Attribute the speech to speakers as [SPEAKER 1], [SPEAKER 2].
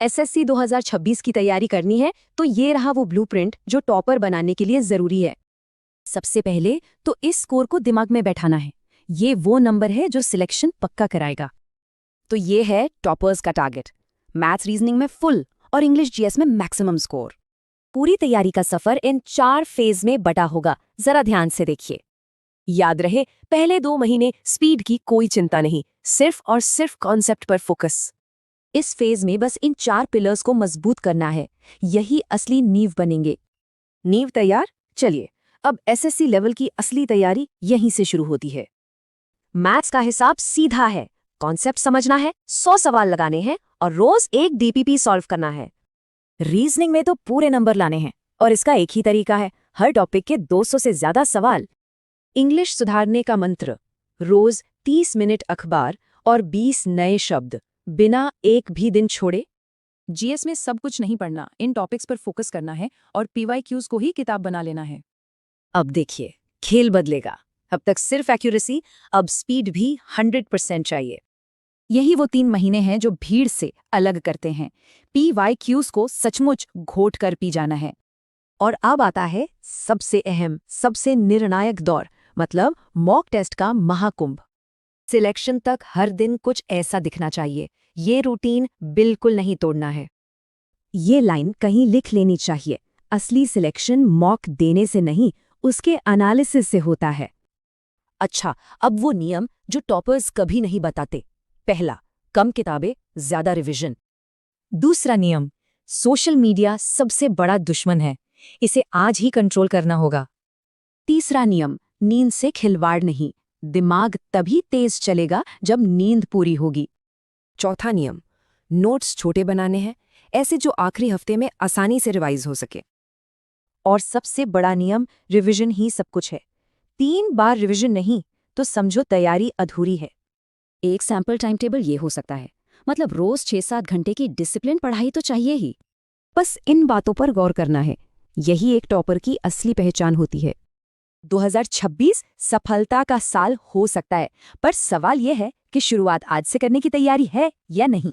[SPEAKER 1] SSC 2026 की तैयारी करनी है तो ये रहा वो ब्लूप्रिंट जो टॉपर बनाने के लिए जरूरी है। सबसे पहले तो इस स्कोर को दिमाग में बैठाना है। ये वो नंबर है जो सिलेक्शन पक्का कराएगा। तो ये है टॉपर्स का टारगेट। मैथ्स रीजनिंग में फुल और इंग्लिश जीएस में मैक्सिमम स्कोर। पूरी तैयारी का सफर इन 4 फेज में बटा होगा, जरा ध्यान से देखिए। याद रहे, पहले 2 महीने स्पीड की कोई चिंता नहीं, सिर्फ और सिर्फ कॉन्सेप्ट पर फोकस। इस फेज में बस इन 4 पिलर्स को मजबूत करना है, यही असली नींव बनेंगे। नींव तैयार? चलिए अब एसएससी लेवल की असली तैयारी यहीं से शुरू होती है। मैथ्स का हिसाब सीधा है, कॉन्सेप्ट समझना है, 100 सवाल लगाने हैं और रोज एक डीपीपी सॉल्व करना है। रीजनिंग में तो पूरे नंबर लाने हैं और इसका एक ही तरीका है, हर टॉपिक के 200 से ज्यादा सवाल। इंग्लिश सुधारने का मंत्र, रोज 30 मिनट अखबार और 20 नए शब्द, बिना एक भी दिन छोड़े।
[SPEAKER 2] जीएस में सब कुछ नहीं पढ़ना, इन टॉपिक्स पर फोकस करना है और पीवाईक्यूज को ही किताब बना लेना है।
[SPEAKER 1] अब देखिए, खेल बदलेगा। अब तक सिर्फ एक्यूरेसी, अब स्पीड भी 100% चाहिए।
[SPEAKER 2] यही वो 3 महीने हैं जो भीड़ से अलग करते हैं। पीवाईक्यूज को सचमुच घोट कर पी जाना है।
[SPEAKER 1] और अब आता है सबसे अहम, सबसे निर्णायक दौर, मतलब मॉक टेस्ट का महाकुंभ। सिलेक्शन तक हर दिन कुछ ऐसा दिखना चाहिए। ये रूटीन बिल्कुल नहीं तोड़ना है। ये लाइन कहीं लिख लेनी चाहिए, असली सिलेक्शन मॉक देने से नहीं, उसके एनालिसिस से होता है। अच्छा, अब वो नियम जो टॉपर्स कभी नहीं बताते। पहला, कम किताबें, ज्यादा रिवीजन। दूसरा नियम, सोशल मीडिया सबसे बड़ा दुश्मन है, इसे आज ही कंट्रोल करना होगा। तीसरा नियम, नींद से खिलवाड़ नहीं, दिमाग तभी तेज चलेगा जब नींद पूरी होगी। चौथा नियम, नोट्स छोटे बनाने हैं, ऐसे जो आखिरी हफ्ते में आसानी से रिवाइज हो सके। और सबसे बड़ा नियम, रिवीजन ही सब कुछ है। 3 बार रिवीजन नहीं तो समझो तैयारी अधूरी है। एक सैंपल टाइम टेबल ये हो सकता है, मतलब रोज 6-7 घंटे की डिसिप्लिन पढ़ाई तो चाहिए ही। बस इन बातों पर गौर करना है, यही एक टॉपर की असली पहचान होती है। 2026 सफलता का साल हो सकता है, पर सवाल यह है कि शुरुआत आज से करने की तैयारी है या नहीं।